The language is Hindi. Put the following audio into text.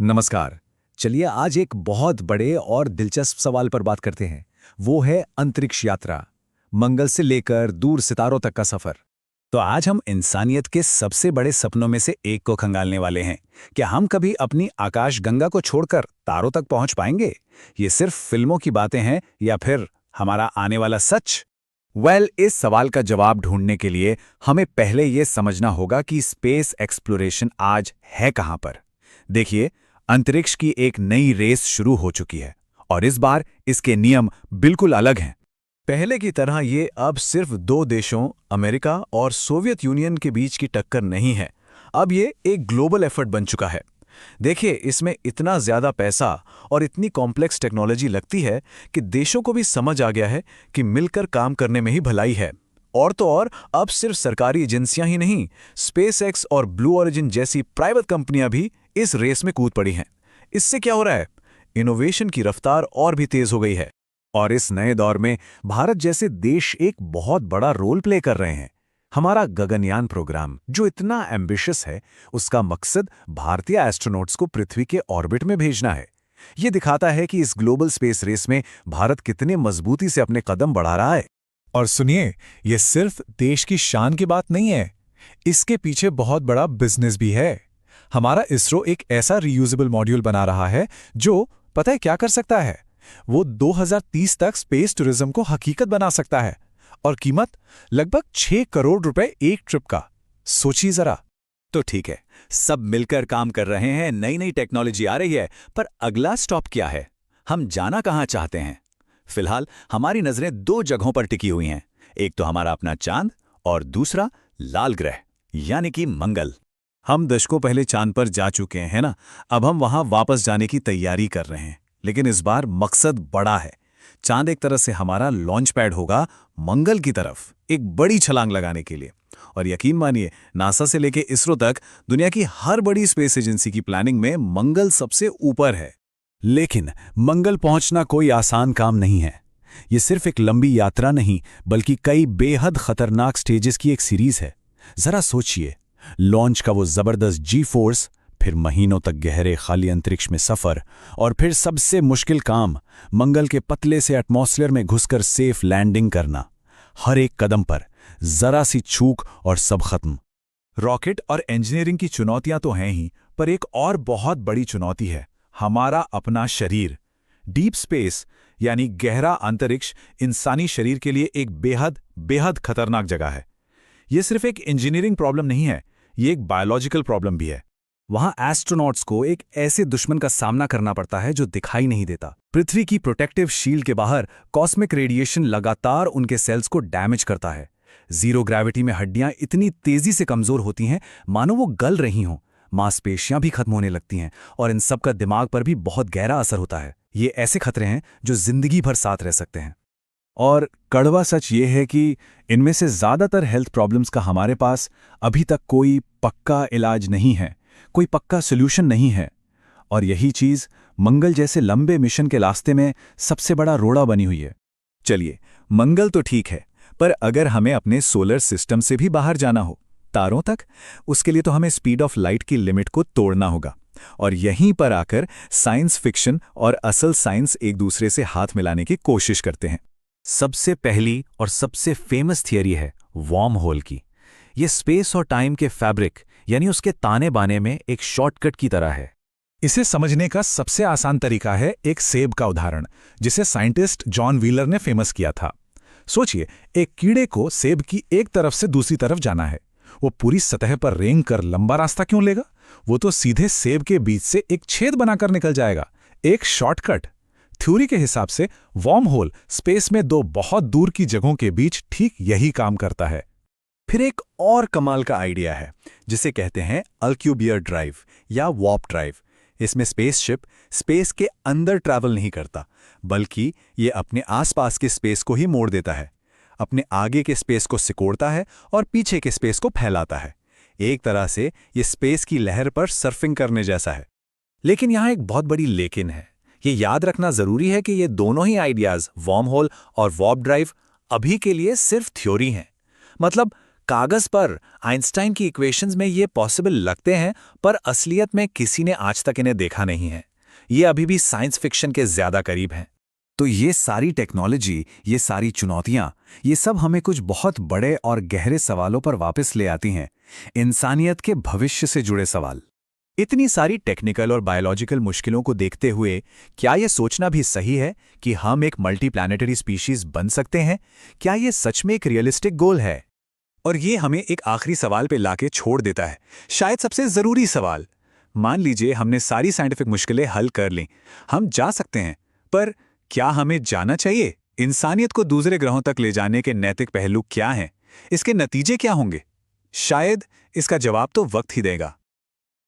नमस्कार। चलिए आज एक बहुत बड़े और दिलचस्प सवाल पर बात करते हैं। वो है अंतरिक्ष यात्रा। मंगल से लेकर दूर सितारों तक का सफर। तो आज हम इंसानियत के सबसे बड़े सपनों में से एक को खंगालने वाले हैं। क्या हम कभी अपनी आकाशगंगा को छोड़कर तारों तक पहुंच पाएंगे? ये सिर्फ फिल्मों की बातें हैं या फिर हमारा आने वाला सच? इस सवाल का जवाब ढूंढने के लिए हमें पहले ये समझना होगा कि स्पेस एक्सप्लोरेशन आज है कहां पर। देखिए, अंतरिक्ष की एक नई रेस शुरू हो चुकी है और इस बार इसके नियम बिल्कुल अलग हैं। पहले की तरह ये अब सिर्फ दो देशों अमेरिका और सोवियत यूनियन के बीच की टक्कर नहीं है। अब ये एक ग्लोबल एफर्ट बन चुका है। देखिए, इसमें इतना ज्यादा पैसा और इतनी कॉम्प्लेक्स टेक्नोलॉजी लगती है कि देशों को भी समझ आ गया है कि मिलकर काम करने में ही भलाई है। और तो और, अब सिर्फ सरकारी एजेंसियां ही नहीं, स्पेसएक्स और ब्लू ओरिजिन जैसी प्राइवेट कंपनियां भी इस रेस में कूद पड़ी हैं। इससे क्या हो रहा है? इनोवेशन की रफ्तार और भी तेज हो गई है। और इस नए दौर में भारत जैसे देश एक बहुत बड़ा रोल प्ले कर रहे हैं। हमारा गगनयान प्रोग्राम जो इतना एम्बिशियस है, उसका मकसद भारतीय एस्ट्रोनॉट्स को पृथ्वी के ऑर्बिट में भेजना है। ये दिखाता है कि इस ग्लोबल स्पेस रेस में भारत कितने मजबूती से अपने कदम बढ़ा रहा है। और सुनिए, ये सिर्फ देश की शान की बात नहीं है, इसके पीछे बहुत बड़ा बिजनेस भी है। हमारा इसरो एक ऐसा रीयूजेबल मॉड्यूल बना रहा है जो पता है क्या कर सकता है? वो 2030 तक स्पेस टूरिज्म को हकीकत बना सकता है। और कीमत लगभग 6 करोड़ रुपए एक ट्रिप का। सोचिए जरा। तो ठीक है, सब मिलकर काम कर रहे हैं, नई नई टेक्नोलॉजी आ रही है, पर अगला स्टॉप क्या है? हम जाना कहां चाहते हैं? फिलहाल हमारी नजरें दो जगहों पर टिकी हुई हैं। एक तो हमारा अपना चांद और दूसरा लाल ग्रह यानी कि मंगल। हम दशकों पहले चांद पर जा चुके हैं ना। अब हम वहां वापस जाने की तैयारी कर रहे हैं, लेकिन इस बार मकसद बड़ा है। चांद एक तरह से हमारा लॉन्च पैड होगा मंगल की तरफ एक बड़ी छलांग लगाने के लिए। और यकीन मानिए, नासा से लेके इसरो तक दुनिया की हर बड़ी स्पेस एजेंसी की प्लानिंग में मंगल सबसे ऊपर है। लेकिन मंगल पहुंचना कोई आसान काम नहीं है। ये सिर्फ एक लंबी यात्रा नहीं, बल्कि कई बेहद खतरनाक स्टेजेस की एक सीरीज है। जरा सोचिए, लॉन्च का वो जबरदस्त जी फोर्स, फिर महीनों तक गहरे खाली अंतरिक्ष में सफर, और फिर सबसे मुश्किल काम, मंगल के पतले से एटमॉस्फेयर में घुसकर सेफ लैंडिंग करना। हर एक कदम पर जरा सी चूक और सब खत्म। रॉकेट और इंजीनियरिंग की चुनौतियां तो हैं ही, पर एक और बहुत बड़ी चुनौती है हमारा अपना शरीर। डीप स्पेस यानी गहरा अंतरिक्ष इंसानी शरीर के लिए एक बेहद बेहद खतरनाक जगह है। यह सिर्फ एक इंजीनियरिंग प्रॉब्लम नहीं है, ये एक बायोलॉजिकल प्रॉब्लम भी है। वहां एस्ट्रोनॉट्स को एक ऐसे दुश्मन का सामना करना पड़ता है जो दिखाई नहीं देता। पृथ्वी की प्रोटेक्टिव शील्ड के बाहर कॉस्मिक रेडिएशन लगातार उनके सेल्स को डैमेज करता है। जीरो ग्रेविटी में हड्डियां इतनी तेजी से कमजोर होती हैं मानो वो गल रही हों। मांसपेशियां भी खत्म होने लगती हैं और इन सब का दिमाग पर भी बहुत गहरा असर होता है। ये ऐसे खतरे हैं जो जिंदगी भर साथ रह सकते हैं। और कड़वा सच ये है कि इनमें से ज्यादातर हेल्थ प्रॉब्लम्स का हमारे पास अभी तक कोई पक्का इलाज नहीं है, कोई पक्का सोल्यूशन नहीं है। और यही चीज मंगल जैसे लंबे मिशन के रास्ते में सबसे बड़ा रोड़ा बनी हुई है। चलिए, मंगल तो ठीक है, पर अगर हमें अपने सोलर सिस्टम से भी बाहर जाना हो, तारों तक, उसके लिए तो हमें स्पीड ऑफ लाइट की लिमिट को तोड़ना होगा। और यहीं पर आकर साइंस फिक्शन और असल साइंस एक दूसरे से हाथ मिलाने की कोशिश करते हैं। सबसे पहली और सबसे फेमस थियरी है वॉर्म होल की। ये स्पेस और टाइम के फैब्रिक यानी उसके ताने बाने में एक शॉर्टकट की तरह है। इसे समझने का सबसे आसान तरीका है एक सेब का उदाहरण, जिसे साइंटिस्ट जॉन व्हीलर ने फेमस किया था। सोचिए, एक कीड़े को सेब की एक तरफ से दूसरी तरफ जाना है। वो पूरी सतह पर रेंग कर लंबा रास्ता क्यों लेगा? वो तो सीधे सेब के बीच से एक छेद बनाकर निकल जाएगा। एक शॉर्टकट। थ्योरी के हिसाब से वॉर्म होल स्पेस में दो बहुत दूर की जगहों के बीच ठीक यही काम करता है। फिर एक और कमाल का आइडिया है जिसे कहते हैं अल्क्यूबियर ड्राइव या वार्प ड्राइव। इसमें स्पेसशिप स्पेस के अंदर ट्रैवल नहीं करता, बल्कि ये अपने आसपास के स्पेस को ही मोड़ देता है। अपने आगे के स्पेस को सिकोड़ता है और पीछे के स्पेस को फैलाता है। एक तरह से ये स्पेस की लहर पर सर्फिंग करने जैसा है। लेकिन यहां एक बहुत बड़ी लेकिन है। ये याद रखना जरूरी है कि ये दोनों ही आइडियाज, वॉर्म होल और वार्प ड्राइव, अभी के लिए सिर्फ थ्योरी हैं। मतलब कागज पर आइंस्टाइन की इक्वेशंस में ये पॉसिबल लगते हैं, पर असलियत में किसी ने आज तक इन्हें देखा नहीं है। ये अभी भी साइंस फिक्शन के ज्यादा करीब हैं। तो ये सारी टेक्नोलॉजी, ये सारी चुनौतियां, ये सब हमें कुछ बहुत बड़े और गहरे सवालों पर वापस ले आती हैं। इंसानियत के भविष्य से जुड़े सवाल। इतनी सारी टेक्निकल और बायोलॉजिकल मुश्किलों को देखते हुए क्या ये सोचना भी सही है कि हम एक मल्टीप्लैनेटरी स्पीशीज बन सकते हैं? क्या ये सच में एक रियलिस्टिक गोल है? और ये हमें एक आखिरी सवाल पे लाके छोड़ देता है, शायद सबसे जरूरी सवाल। मान लीजिए हमने सारी साइंटिफिक मुश्किलें हल कर लीं, हम जा सकते हैं, पर क्या हमें जाना चाहिए? इंसानियत को दूसरे ग्रहों तक ले जाने के नैतिक पहलू क्या हैं? इसके नतीजे क्या होंगे? शायद इसका जवाब तो वक्त ही देगा।